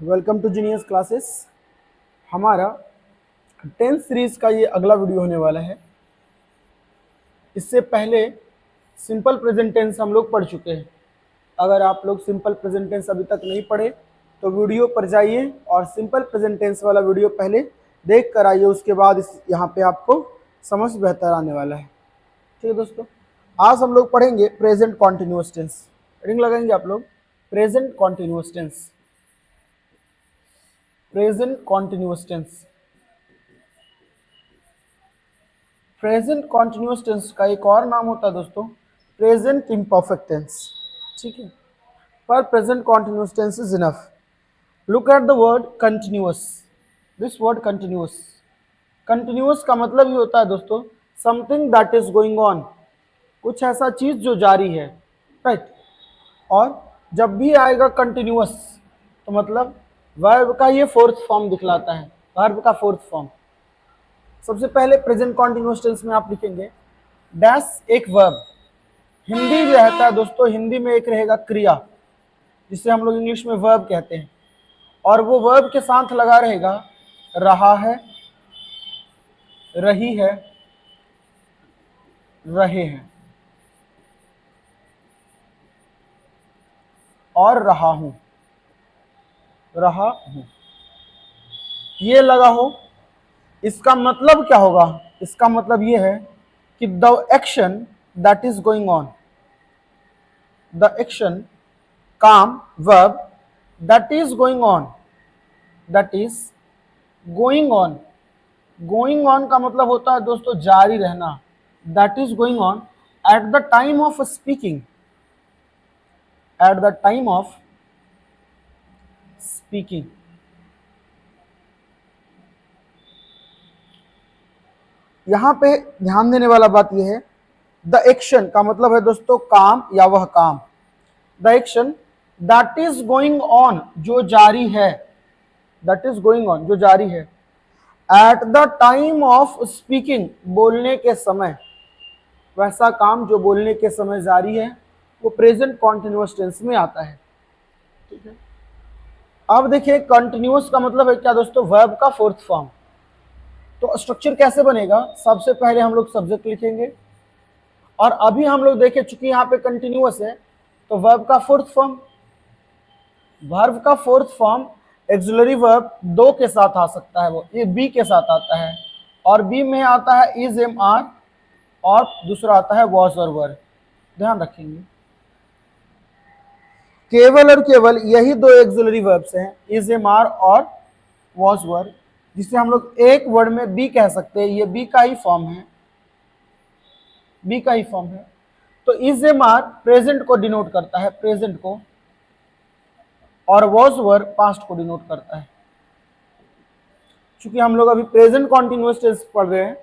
Welcome to genius classes. हमारा 10th series का ये अगला वीडियो होने वाला है। इससे पहले सिंपल प्रेजेंट टेंस हम लोग पढ़ चुके हैं। अगर आप लोग सिंपल प्रेजेंट टेंस अभी तक नहीं पढ़े तो वीडियो पर जाइए और सिंपल प्रेजेंट टेंस वाला वीडियो पहले देख कर आइए, उसके बाद इस यहाँ पे आपको समझ बेहतर आने वाला है। ठीक है दोस्तों, आज हम लोग पढ़ेंगे प्रेजेंट कॉन्टिन्यूअस टेंस। हेडिंग लगाएंगे आप लोग present continuous tense. Present continuous tense, present continuous tense का एक और नाम होता है दोस्तों प्रेजेंट इम्परफेक्ट टेंस। ठीक है, पर present continuous tense is enough. Look at the word continuous. This word continuous, continuous का मतलब ये होता है दोस्तों something that is going on, कुछ ऐसा चीज जो जारी है, राइट। और जब भी आएगा कंटिन्यूअस तो मतलब वर्ब का ये फोर्थ फॉर्म दिखलाता है, वर्ब का फोर्थ फॉर्म। सबसे पहले प्रेजेंट कॉन्टिन्यूअस टेंस में आप लिखेंगे डैश एक वर्ब। हिंदी जो रहता है दोस्तों, हिंदी में एक रहेगा क्रिया जिसे हम लोग इंग्लिश में वर्ब कहते हैं, और वो वर्ब के साथ लगा रहेगा रहा है, रही है, रहे हैं और रहा हूं, रहा हूं, ये लगा हो। इसका मतलब क्या होगा? इसका मतलब ये है कि the action that is going on, the action काम verb that is going on, that is going on. Going on का मतलब होता है दोस्तों जारी रहना। That is going on at the time of speaking, at the time of speaking. यहां पे ध्यान देने वाला बात यह है द एक्शन का मतलब है दोस्तों काम या वह काम। The action that is going on जो जारी है, दैट इज गोइंग ऑन जो जारी है, eight the time of speaking बोलने के समय, वैसा काम जो बोलने के समय जारी है वो प्रेजेंट कॉन्टिन्यूअस टेंस में आता है। ठीक है, अब देखिए कंटिन्यूअस का मतलब है क्या दोस्तों? वर्ब का फोर्थ फॉर्म। तो स्ट्रक्चर कैसे बनेगा? सबसे पहले हम लोग सब्जेक्ट लिखेंगे, और अभी हम लोग देखे चुके यहाँ पे कंटिन्यूअस है तो वर्ब का फोर्थ फॉर्म। वर्ब का फोर्थ फॉर्म एक्सिलरी वर्ब दो के साथ आ सकता है, वो ये बी के साथ आता है, और बी में आता है इज एम आर, और दूसरा आता है वॉज और वर। ध्यान रखेंगे केवल और केवल यही दो एक्सिलरी वर्ब्स हैं, इज एम आर और वॉज वर, जिसे हम लोग एक वर्ड में बी कह सकते हैं। ये बी का ही फॉर्म है, बी का ही फॉर्म है। तो इज एम आर प्रेजेंट को डिनोट करता है, प्रेजेंट को, और वॉज वर पास्ट को डिनोट करता है। चूंकि हम लोग अभी प्रेजेंट कॉन्टिन्यूअस टेंस पढ़ रहे हैं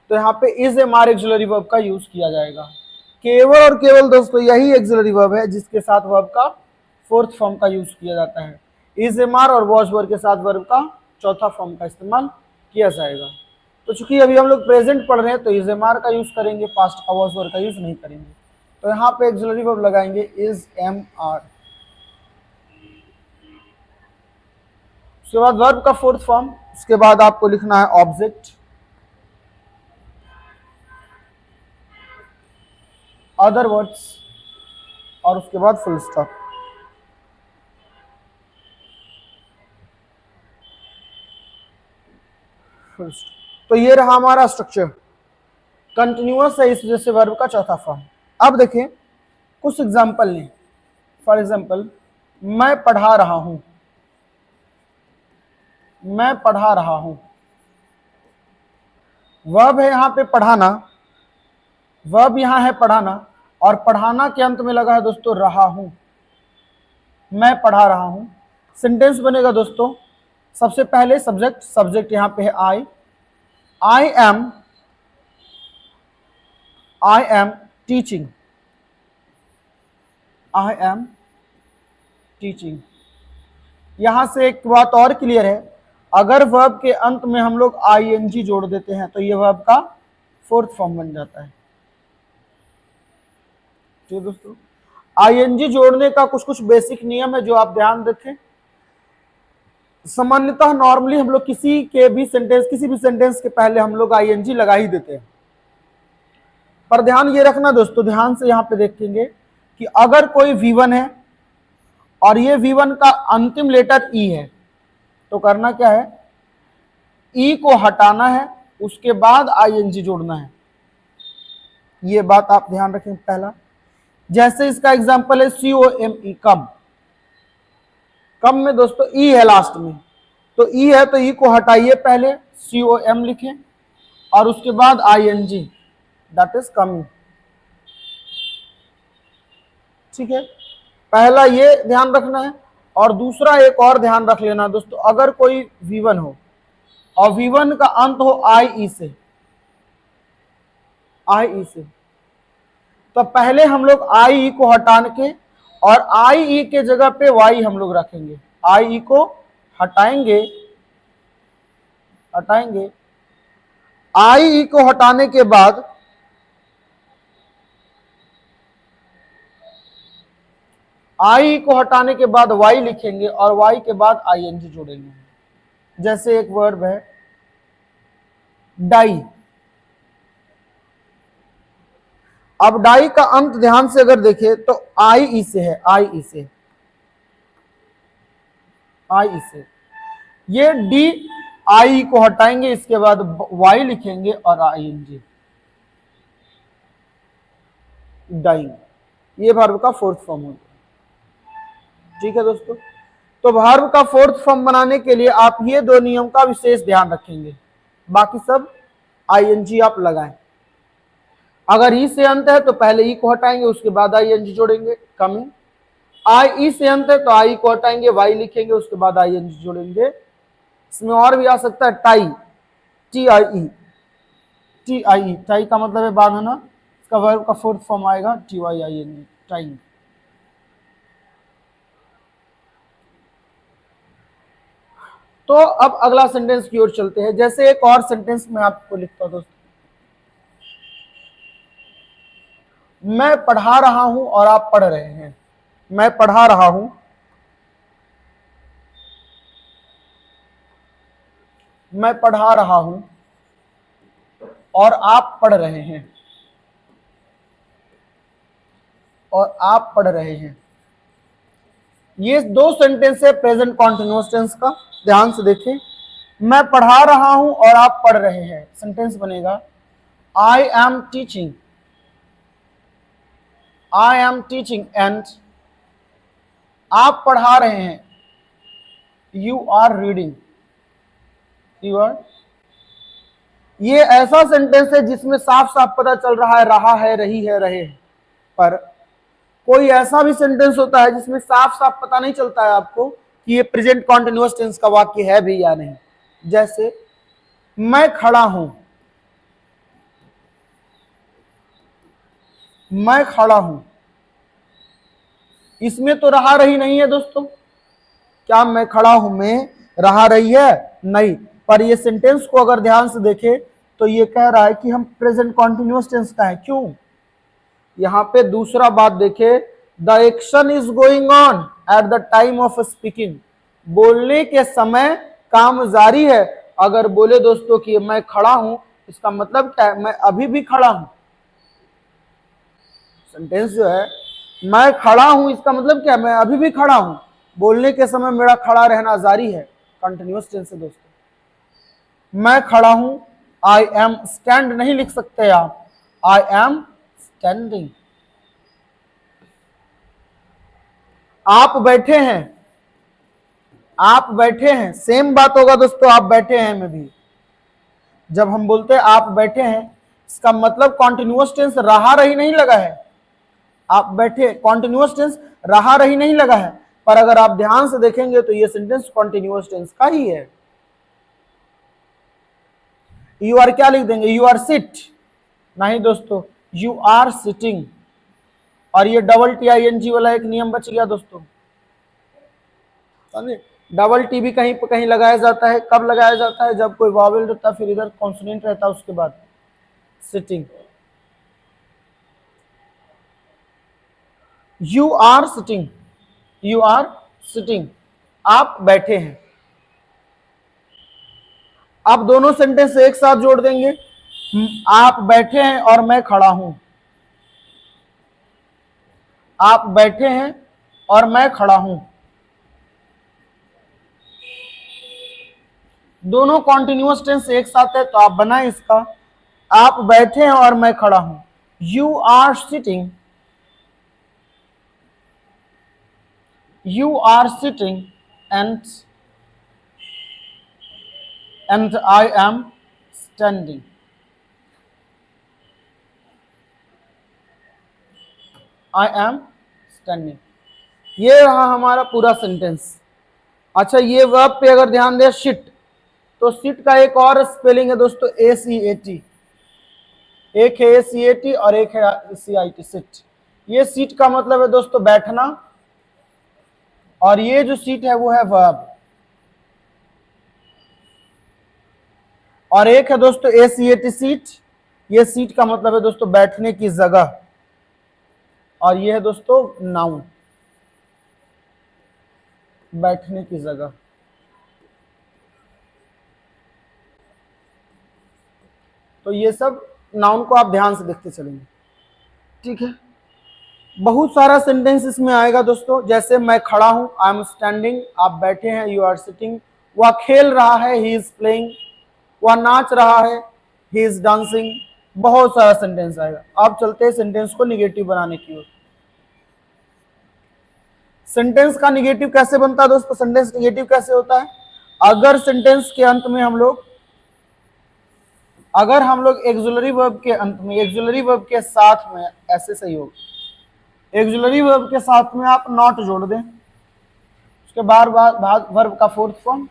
तो यहाँ पे is am are auxiliary verb का यूज किया जाएगा। केवल और केवल दोस्तों यही एक्सिलरी वर्ब है जिसके साथ वर्ब का फोर्थ फॉर्म का यूज किया जाता है। इज एम आर और वॉज वर्ब के साथ वर्ब का चौथा फॉर्म का इस्तेमाल किया जाएगा। तो चूंकि अभी हम लोग प्रेजेंट पढ़ रहे हैं तो इज एम आर का यूज करेंगे, पास्ट का वॉज वर्ब का यूज नहीं करेंगे। तो यहाँ पे एक्सिलरी वर्ब लगाएंगे इज एम आर। उसके बाद वर्ब का फोर्थ फॉर्म, उसके बाद आपको लिखना है ऑब्जेक्ट, अदर वर्ड्स, और उसके बाद फुल स्टॉप। तो ये रहा हमारा स्ट्रक्चर। कंटिन्यूअस है इस वजह से वर्ब का चौथा फॉर्म। अब देखें कुछ एग्जांपल लें। फॉर एग्जांपल मैं पढ़ा रहा हूं, मैं पढ़ा रहा हूं। वर्ब है यहां पे पढ़ाना, वर्ब यहां है पढ़ाना, और पढ़ाना के अंत में लगा है दोस्तों रहा हूं। मैं पढ़ा रहा हूं। सेंटेंस बनेगा दोस्तों सबसे पहले सब्जेक्ट, सब्जेक्ट यहां पे है I am teaching, I am teaching. यहां से एक बात और क्लियर है, अगर वर्ब के अंत में हम लोग आईएनजी जोड़ देते हैं तो ये वर्ब का फोर्थ फॉर्म बन जाता है। ठीक दोस्तों, आईएनजी जोड़ने का कुछ कुछ बेसिक नियम है जो आप ध्यान रखें। सामान्यतः नॉर्मली हम लोग किसी भी सेंटेंस के पहले हम लोग आईएनजी लगा ही देते हैं, पर ध्यान ये रखना दोस्तों, ध्यान से यहां पे देखेंगे कि अगर कोई V1 है और ये V1 का अंतिम लेटर ई है, तो करना क्या है, ई को हटाना है, उसके बाद आईएनजी जोड़ना है। ये बात आप ध्यान रखें। पहला, जैसे इसका एग्जांपल है COME, कम। कम में दोस्तों ई है लास्ट में, तो ई है तो ई को हटाइए, पहले COM लिखें और उसके बाद ING, दैट इज कमिंग। ठीक है, पहला ये ध्यान रखना है। और दूसरा एक और ध्यान रख लेना दोस्तों, अगर कोई V1 हो और V1 का अंत हो IE से, तो पहले हम लोग IE को हटा के और IE के जगह पे Y हम लोग रखेंगे। IE को हटाएंगे, IE को हटाने के बाद Y लिखेंगे और Y के बाद ING जोड़ेंगे। जैसे एक वर्ब है डाई, अब डाई का अंत ध्यान से अगर देखें तो IE से है, IE से ये डी आई को हटाएंगे, इसके बाद Y लिखेंगे और ING, डाइंग। ये वर्ब का फोर्थ फॉर्म होता है। ठीक है दोस्तों, तो वर्ब का फोर्थ फॉर्म बनाने के लिए आप ये दो नियम का विशेष ध्यान रखेंगे, बाकी सब ING आप लगाएं। अगर ई से अंत है तो पहले ई को हटाएंगे, उसके बाद ING जोड़ेंगे, कमिंग। ई से अंत है तो आई को हटाएंगे, Y लिखेंगे, उसके बाद ING जोड़ेंगे। इसमें और भी आ सकता है टाई, TIE, टाई का मतलब है बांधना, इसका वर्ब का फोर्थ फॉर्म आएगा TYING, टाइंग। तो अब अगला सेंटेंस की ओर चलते हैं। जैसे एक और सेंटेंस मैं आपको लिखता हूं दोस्तों, मैं पढ़ा रहा हूं और आप पढ़ रहे हैं। मैं पढ़ा रहा हूं, और आप पढ़ रहे हैं, ये दो सेंटेंस है प्रेजेंट कॉन्टिन्यूअस टेंस का। ध्यान से देखें, मैं पढ़ा रहा हूं और आप पढ़ रहे हैं, सेंटेंस बनेगा आई एम टीचिंग एंड आप पढ़ा रहे हैं, यू आर रीडिंग। ये ऐसा सेंटेंस है जिसमें साफ साफ पता चल रहा है रहा है, रही है, रहे हैं। पर कोई ऐसा भी सेंटेंस होता है जिसमें साफ साफ पता नहीं चलता है आपको कि ये प्रेजेंट कॉन्टिन्यूअस टेंस का वाक्य है भी या नहीं। जैसे मैं खड़ा हूं, इसमें तो रहा रही नहीं है दोस्तों। क्या मैं खड़ा हूं में रहा रही है? नहीं। पर ये सेंटेंस को अगर ध्यान से देखें तो ये कह रहा है कि हम प्रेजेंट कॉन्टिन्यूअस टेंस का है। क्यों? यहां पे दूसरा बात देखे, the action is going on at the time of speaking, बोलने के समय काम जारी है। अगर बोले दोस्तों कि मैं खड़ा हूं, इसका मतलब क्या है? मैं अभी भी खड़ा हूं। सेंटेंस जो है मैं खड़ा हूं, इसका मतलब क्या है? मैं अभी भी खड़ा हूं, बोलने के समय मेरा खड़ा रहना जारी है, कंटिन्यूअस टेंस है दोस्तों। मैं खड़ा हूं, आई एम स्टैंड नहीं लिख सकते आप, आई एम स्टैंडिंग। आप बैठे हैं, सेम बात होगा दोस्तों, आप बैठे हैं में भी। जब हम बोलते हैं आप बैठे हैं, इसका मतलब कॉन्टिन्यूअस टेंस रहा रही नहीं लगा है। आप बैठे, कॉन्टिन्यूअस टेंस रहा रही नहीं लगा है। पर अगर आप ध्यान से देखेंगे तो ये सेंटेंस कॉन्टिन्यूअस टेंस का ही है। यू आर क्या लिख देंगे? यू आर सिट, नहीं दोस्तों, यू आर सिटिंग। और ये डबल TING वाला एक नियम बच गया दोस्तों। समझे? डबल टी भी कहीं कहीं लगाया जाता है। कब लगाया जाता है? जब कोई वावेल रहता है, फिर इधर कॉन्सोनेंट रहता है, उसके बाद सिटिंग। यू आर सिटिंग, आप बैठे हैं। आप दोनों सेंटेंस एक साथ जोड़ देंगे। आप बैठे हैं और मैं खड़ा हूं। आप बैठे हैं और मैं खड़ा हूं। दोनों कॉन्टिन्यूअस टेंस एक साथ है, तो आप बनाए इसका। आप बैठे हैं और मैं खड़ा हूं। You are sitting. You are sitting and I am standing. I am standing. ये रहा हमारा पूरा सेंटेंस। अच्छा, ये वर्ब पे अगर ध्यान दें शिट, तो सिट का एक और स्पेलिंग है दोस्तों ACAT। एक है ACAT और एक है CIT, सिट। ये सीट का मतलब है दोस्तों बैठना, और ये जो सीट है वो है वर्ब। और एक है दोस्तों ACAT सीट। ये सीट का मतलब है दोस्तों बैठने की जगह, और ये है दोस्तों नाउन, बैठने की जगह। तो ये सब नाउन को आप ध्यान से देखते चलेंगे, ठीक है। बहुत सारा सेंटेंस इसमें आएगा दोस्तों, जैसे मैं खड़ा हूं, आई एम स्टैंडिंग। आप बैठे हैं, यू आर सिटिंग। वह खेल रहा है, ही इज प्लेइंग। वह नाच रहा है, ही इज डांसिंग। बहुत सारा सेंटेंस आएगा। आप चलते हैं सेंटेंस को निगेटिव बनाने की ओर। सेंटेंस का निगेटिव कैसे बनता है दोस्तों? सेंटेंस निगेटिव कैसे होता है? अगर सेंटेंस के अंत में हम लोग एक्सुलरी वर्ब के अंत में, एक्सुलरी वर्ब के साथ में, ऐसे सही होगा। एक्सुलरी वर्ब के साथ में आप नॉट जोड़ दें, उसके बाद वर्ब का फोर्थ फॉर्म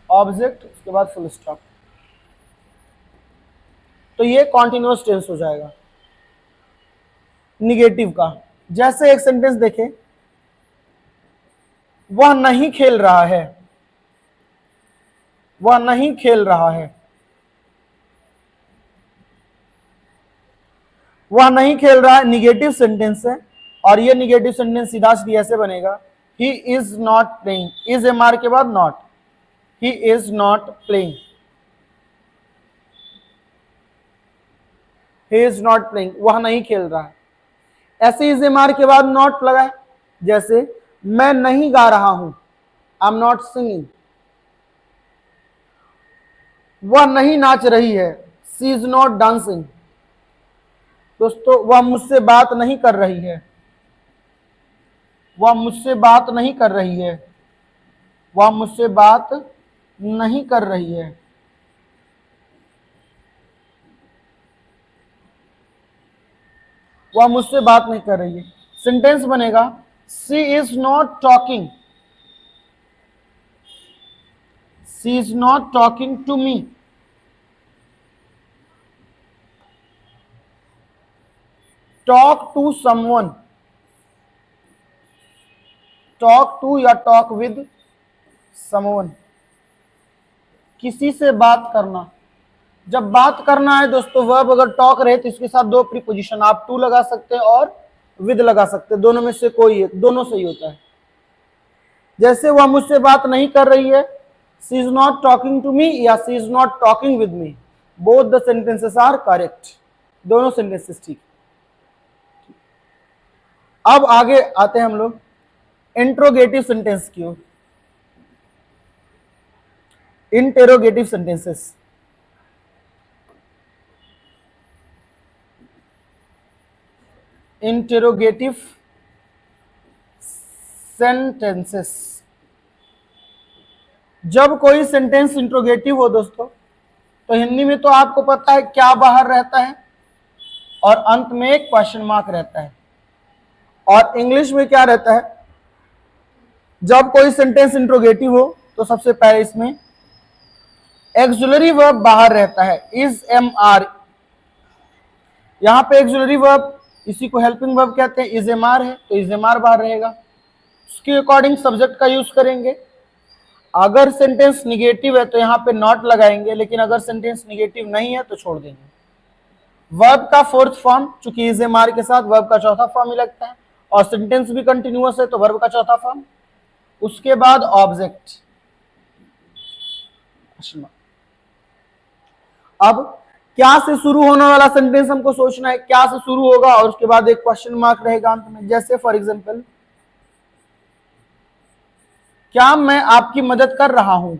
ऑब्जेक्ट, उसके बाद फुल स्टॉप, तो ये कॉन्टिन्यूअस टेंस हो जाएगा निगेटिव का। जैसे एक सेंटेंस देखें, वह नहीं खेल रहा है। वह नहीं खेल रहा है। वह नहीं खेल रहा है निगेटिव सेंटेंस है, और ये निगेटिव सेंटेंस सीधा सीधा ऐसे बनेगा, he is not playing. Is MR के बाद not, he is not playing. He is not playing, वह नहीं खेल रहा है। ऐसे इज एमआर के बाद नॉट लगा है, जैसे मैं नहीं गा रहा हूं, आई एम नॉट सिंगिंग। वह नहीं नाच रही है, सी इज नॉट डांसिंग। दोस्तों, वह मुझसे बात नहीं कर रही है। वह मुझसे बात नहीं कर रही है। वह मुझसे बात नहीं कर रही है। वह मुझसे बात नहीं कर रही है। सेंटेंस बनेगा, she is not talking. She is not talking to me. Talk to someone. Talk to या टॉक विद समवन, किसी से बात करना। जब बात करना है दोस्तों, वर्ब अगर टॉक रहे तो इसके साथ दो प्रीपोजिशन, आप टू लगा सकते हैं और विद लगा सकते हैं, दोनों में से कोई एक, दोनों सही होता है। जैसे वह मुझसे बात नहीं कर रही है, she is not talking to me, या she is not talking with me, both the sentences are correct. दोनों सेंटेंसेस ठीक। अब आगे आते हैं हम लोग इंट्रोगेटिव सेंटेंस की ओर। Interrogative sentences. Interrogative sentences. जब कोई सेंटेंस इंट्रोगेटिव हो दोस्तों, तो हिंदी में तो आपको पता है क्या बाहर रहता है और अंत में एक क्वेश्चन मार्क रहता है। और इंग्लिश में क्या रहता है? जब कोई सेंटेंस इंट्रोगेटिव हो तो सबसे पहले इसमें एक्सुलरी वर्ब बाहर रहता है, इज एम आर। यहां पे एक्सुलरी वर्ब, इसी को हेल्पिंग वर्ब कहते हैं, इज एम आर है तो इज एम आर बाहर रहेगा। उसके अकॉर्डिंग सब्जेक्ट का यूज करेंगे। अगर सेंटेंस निगेटिव है तो यहां पे नॉट लगाएंगे, लेकिन अगर सेंटेंस निगेटिव नहीं है तो छोड़ देंगे। वर्ब का फोर्थ फॉर्म, चूंकि इज एम आर के साथ वर्ब का चौथा फॉर्म ही लगता है, और सेंटेंस भी कंटिन्यूअस है तो वर्ब का चौथा फॉर्म। उसके बाद ऑब्जेक्ट, अब क्या से शुरू होने वाला सेंटेंस हमको सोचना है, क्या से शुरू होगा और उसके बाद एक क्वेश्चन मार्क रहेगा अंत में। जैसे फॉर एग्जांपल, क्या मैं आपकी मदद कर रहा हूं?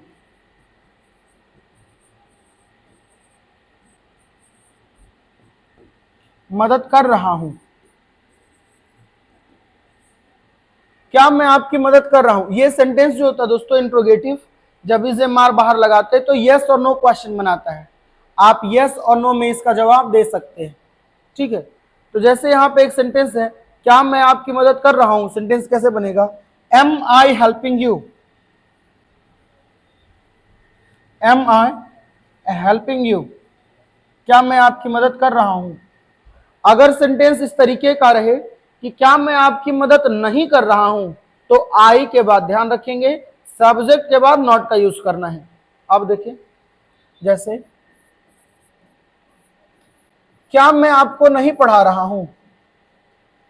मदद कर रहा हूं, क्या मैं आपकी मदद कर रहा हूं। ये सेंटेंस जो होता है दोस्तों इंट्रोगेटिव, जब इसे मार बाहर लगाते हैं तो यस और नो क्वेश्चन बनाता है। आप यस और नो में इसका जवाब दे सकते हैं, ठीक है। तो जैसे यहां पे एक सेंटेंस है, क्या मैं आपकी मदद कर रहा हूं, सेंटेंस कैसे बनेगा? Am I helping you? Am I helping you? क्या मैं आपकी मदद कर रहा हूं। अगर सेंटेंस इस तरीके का रहे कि क्या मैं आपकी मदद नहीं कर रहा हूं, तो आई के बाद ध्यान रखेंगे सब्जेक्ट के बाद नॉट का यूज करना है। अब देखिए, जैसे क्या मैं आपको नहीं पढ़ा रहा हूं,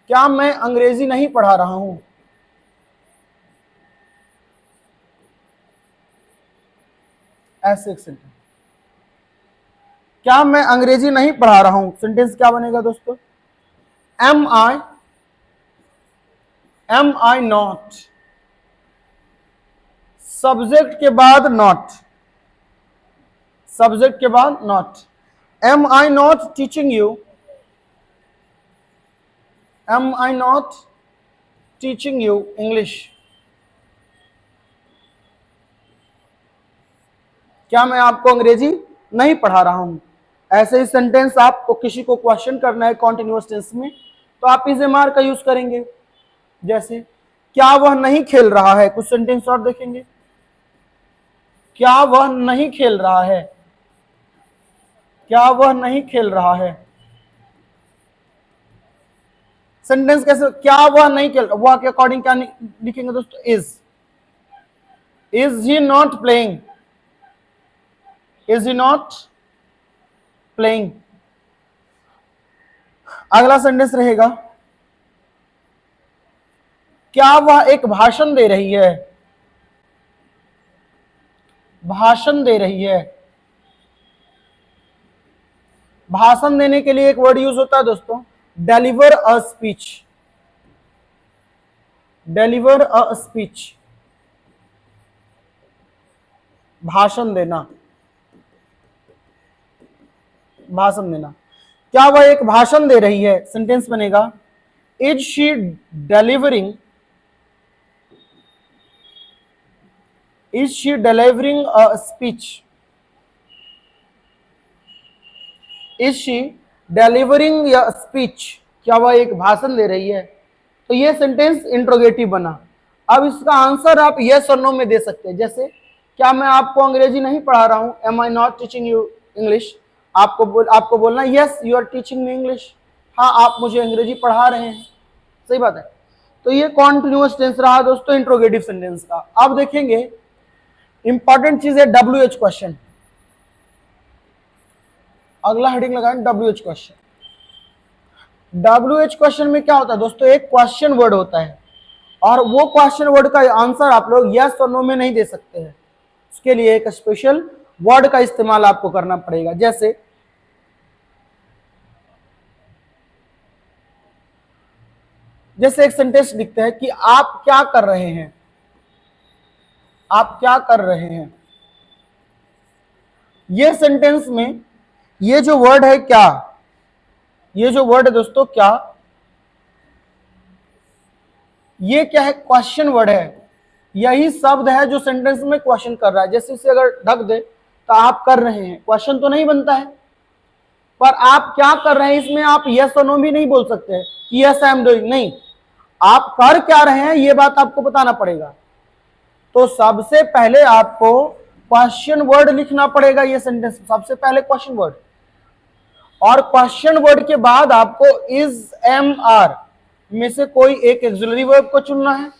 क्या मैं अंग्रेजी नहीं पढ़ा रहा हूं। ऐसे एक सेंटेंस, क्या मैं अंग्रेजी नहीं पढ़ा रहा हूं, सेंटेंस क्या बनेगा दोस्तों? एम आई नॉट, सब्जेक्ट के बाद नॉट, सब्जेक्ट के बाद not. Am I not teaching you, am I not teaching you English. क्या मैं आपको अंग्रेजी नहीं पढ़ा रहा हूं। ऐसे ही सेंटेंस आपको किसी को क्वेश्चन करना है कॉन्टिन्यूअस टेंस में, तो आप इज एम आर का यूज करेंगे। जैसे क्या वह नहीं खेल रहा है, कुछ सेंटेंस और देखेंगे, क्या वह नहीं खेल रहा है, क्या वह नहीं खेल रहा है। सेंटेंस कैसे, क्या वह नहीं खेल, वह के अकॉर्डिंग क्या लिखेंगे दोस्तों? Is he not playing, is he not playing. अगला सेंटेंस रहेगा, क्या वह एक भाषण दे रही है, भाषण दे रही है। भाषण देने के लिए एक वर्ड यूज होता है दोस्तों, deliver a speech, deliver a speech, भाषण देना, भाषण देना। क्या वह एक भाषण दे रही है, सेंटेंस बनेगा is she delivering, is she delivering a speech, is she delivering a speech, क्या वह एक भाषण दे रही है। तो ये सेंटेंस इंट्रोगेटिव बना। अब इसका आंसर आप यस और नो में दे सकते हैं। जैसे क्या मैं आपको अंग्रेजी नहीं पढ़ा रहा हूं, am I not teaching you English. आपको बोलना yes you are teaching me English, हाँ आप मुझे अंग्रेजी पढ़ा रहे हैं, सही बात है। तो ये कॉन्टिन्यूअस टेंस रहा दोस्तों इंट्रोगेटिव सेंटेंस का। अब देखेंगे इंपॉर्टेंट चीज है डब्ल्यू एच क्वेश्चन। अगला हेडिंग लगाएं W H question. W H question में क्या होता है दोस्तों, एक क्वेश्चन वर्ड होता है और वो क्वेश्चन वर्ड का आंसर आप लोग यस और नो में नहीं दे सकते हैं। उसके लिए एक स्पेशल वर्ड का इस्तेमाल आपको करना पड़ेगा। जैसे एक सेंटेंस लिखते हैं कि आप क्या कर रहे हैं, आप क्या कर रहे हैं। ये सेंटेंस में ये जो वर्ड है क्या, ये जो वर्ड है दोस्तों क्या, ये क्या है, क्वेश्चन वर्ड है। यही शब्द है जो सेंटेंस में क्वेश्चन कर रहा है। जैसे इसे अगर ढक दे तो आप कर रहे हैं, क्वेश्चन तो नहीं बनता है, पर आप क्या कर रहे हैं इसमें आप यस और नो भी नहीं बोल सकते कि यस आई एम डूइंग, नहीं, आप कर क्या रहे हैं ये बात आपको बताना पड़ेगा। तो सबसे पहले आपको क्वेश्चन वर्ड लिखना पड़ेगा। ये सेंटेंस सबसे पहले क्वेश्चन वर्ड, और क्वेश्चन वर्ड के बाद आपको इज एम आर में से कोई एक एक्सिलरी वर्ब को चुनना है।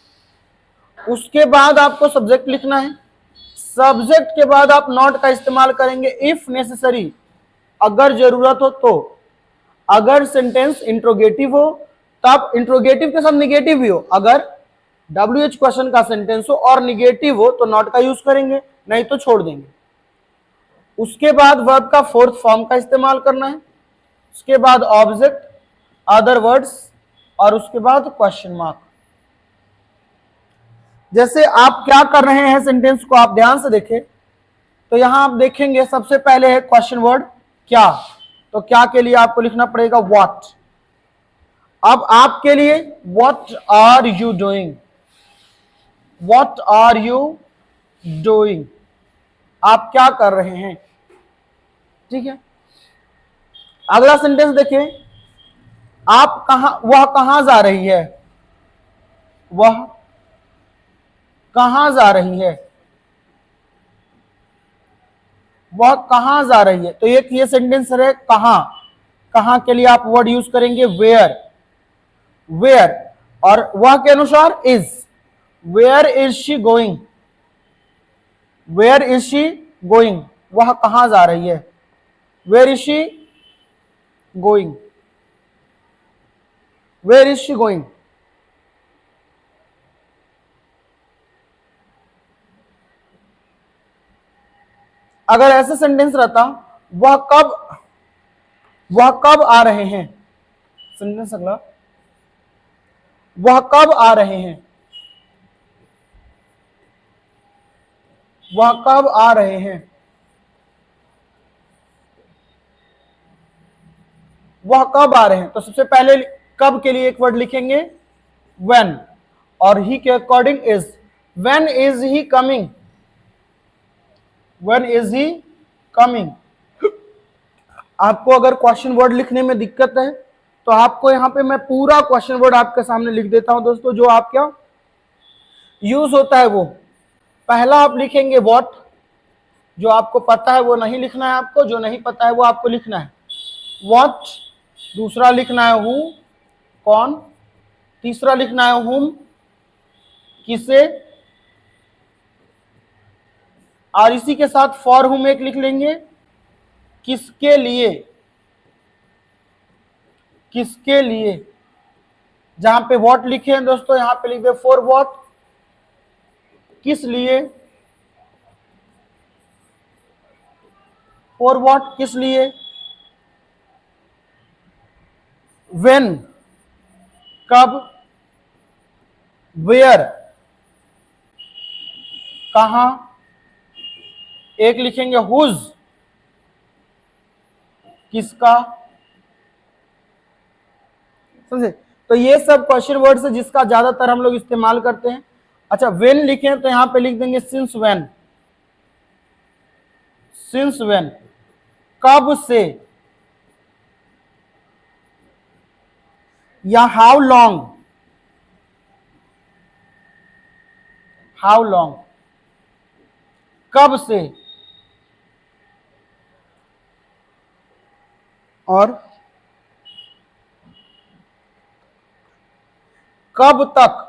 उसके बाद आपको सब्जेक्ट लिखना है। सब्जेक्ट के बाद आप नॉट का इस्तेमाल करेंगे इफ नेसेसरी, अगर जरूरत हो तो। अगर सेंटेंस इंट्रोगेटिव हो तब इंट्रोगेटिव के साथ निगेटिव भी हो, अगर डब्ल्यू एच क्वेश्चन का सेंटेंस हो और निगेटिव हो तो नॉट का यूज करेंगे, नहीं तो छोड़ देंगे। उसके बाद वर्ब का फोर्थ फॉर्म का इस्तेमाल करना है, उसके बाद ऑब्जेक्ट, अदर वर्ड्स, और उसके बाद क्वेश्चन मार्क। जैसे आप क्या कर रहे हैं सेंटेंस को आप ध्यान से देखें, तो यहां आप देखेंगे सबसे पहले है क्वेश्चन वर्ड क्या, तो क्या के लिए आपको लिखना पड़ेगा व्हाट। अब आपके लिए what are you doing, what are you doing, आप क्या कर रहे हैं, ठीक है। अगला सेंटेंस देखें, आप कहां, वह कहां जा रही है, वह कहां जा रही है, वह कहां जा रही है, तो एक ये सेंटेंस है कहां, कहां के लिए आप वर्ड यूज करेंगे वेयर, वेयर, और वह के अनुसार is, where is she going, where is she going, वह कहां जा रही है, where is she going, where is she going. अगर ऐसा सेंटेंस रहता वह कब आ रहे हैं, सेंटेंस अगला, वह कब आ रहे हैं, वह कब आ रहे हैं, वह कब आ रहे हैं, तो सबसे पहले कब के लिए एक वर्ड लिखेंगे when, और ही के according is, when is he coming, when is he coming। आपको अगर क्वेश्चन वर्ड लिखने में दिक्कत है तो आपको यहां पे मैं पूरा क्वेश्चन वर्ड आपके सामने लिख देता हूं दोस्तों, जो आप क्या यूज होता है वो। पहला आप लिखेंगे व्हाट, जो आपको पता है वो नहीं लिखना है आपको, जो नहीं पता है वो आपको लिखना है व्हाट। दूसरा लिखना है हु, कौन। तीसरा लिखना है हुम, किसे, और इसी के साथ फॉर हुम एक लिख लेंगे, किसके लिए, किसके लिए। जहां पे व्हाट लिखे हैं दोस्तों यहां पे लिख दे फॉर व्हाट, किस लिए, फॉर व्हाट किस लिए। व्हेन कब, वेयर कहां, एक लिखेंगे हुज किसका, समझे। तो ये सब क्वेश्चन वर्ड्स है जिसका ज्यादातर हम लोग इस्तेमाल करते हैं। अच्छा व्हेन लिखें तो यहां पे लिख देंगे सिंस व्हेन, सिंस व्हेन कब से, या हाउ लॉन्ग, हाउ लॉन्ग कब से, और कब तक,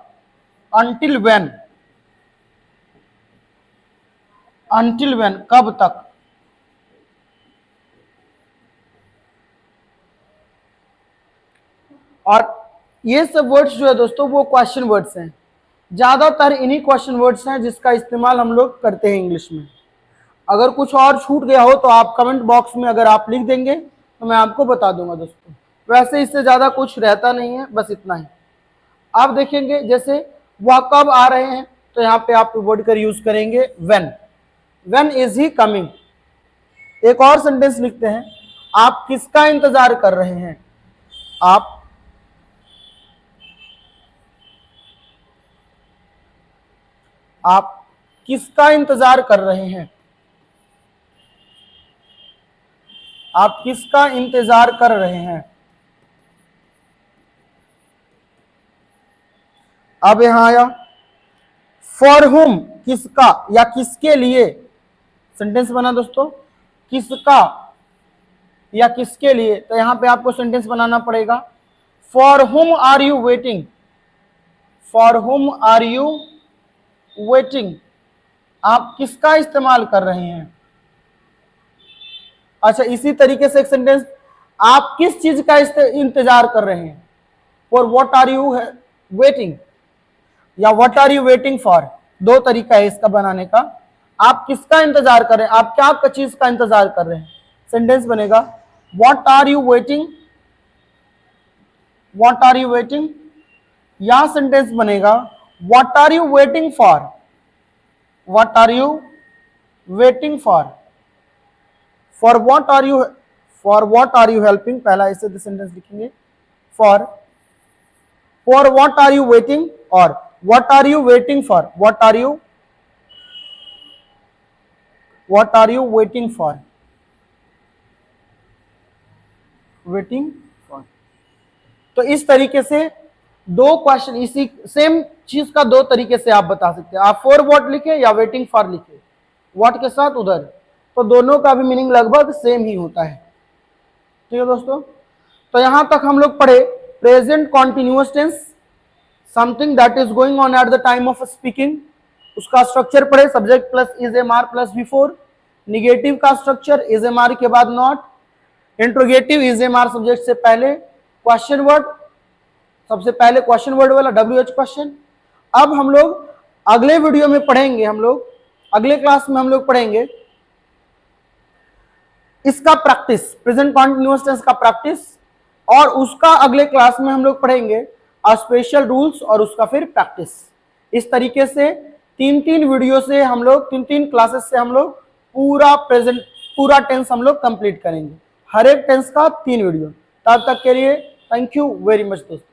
until when, until when कब तक। और ये सब वर्ड्स जो है दोस्तों वो क्वेश्चन वर्ड्स हैं, ज्यादातर इन्हीं क्वेश्चन वर्ड्स हैं जिसका इस्तेमाल हम लोग करते हैं इंग्लिश में। अगर कुछ और छूट गया हो तो आप कमेंट बॉक्स में अगर आप लिख देंगे तो मैं आपको बता दूंगा दोस्तों। वैसे इससे ज्यादा कुछ रहता नहीं है, बस इतना ही। आप देखेंगे जैसे वह कब आ रहे हैं तो यहाँ पे आप वर्ड कर यूज करेंगे when, when is he coming. एक और सेंटेंस लिखते हैं, आप किसका इंतजार कर रहे हैं, आप किसका इंतजार कर रहे हैं, आप किसका इंतजार कर रहे हैं। अब यहां आया फॉर हुम, किसका या किसके लिए, सेंटेंस बना दोस्तों किसका या किसके लिए, तो यहां पे आपको सेंटेंस बनाना पड़ेगा for whom are you waiting, for whom are you waiting, आप किसका इस्तेमाल कर रहे हैं। अच्छा इसी तरीके से एक सेंटेंस, आप किस चीज का इंतजार कर रहे हैं, for what are you waiting, या what are you waiting for. दो तरीका है इसका बनाने का, आप किसका इंतजार कर रहे हैं, आप क्या चीज का इंतजार कर रहे हैं। सेंटेंस बनेगा what are you waiting, what are you waiting. या सेंटेंस बनेगा what are you waiting for, what are you waiting for. For what are you, for what are you helping, पहला ऐसे सेंटेंस लिखेंगे for, for what are you waiting, और what are you waiting for, what are you, what are you waiting for, waiting for. तो इस तरीके से दो question, इसी सेम चीज का दो तरीके से आप बता सकते हैं। आप फॉर व्हाट लिखे या वेटिंग फॉर लिखे, व्हाट के साथ उधर, तो दोनों का भी मीनिंग लगभग सेम ही होता है। ठीक है दोस्तों, तो यहां तक हम लोग पढ़े present continuous tense, something that is going on at the time of speaking, उसका स्ट्रक्चर पढ़े, subject plus is am are plus before, negative का स्ट्रक्चर इज एम आर के बाद not, interrogative is am are subject से पहले, question word सबसे पहले question word वाला WH क्वेश्चन। अब हम लोग अगले वीडियो में पढ़ेंगे, हम लोग अगले क्लास में हम लोग पढ़ेंगे इसका प्रैक्टिस, प्रेजेंट कॉन्टिन्यूअस टेंस का प्रैक्टिस, और उसका अगले क्लास में हम लोग पढ़ेंगे स्पेशल रूल्स और उसका फिर प्रैक्टिस। इस तरीके से तीन तीन वीडियो से हम लोग, तीन तीन क्लासेस से हम लोग पूरा प्रेजेंट, पूरा टेंस हम लोग कंप्लीट करेंगे, हर एक टेंस का 3 वीडियो। तब तक के लिए थैंक यू वेरी मच दोस्तों।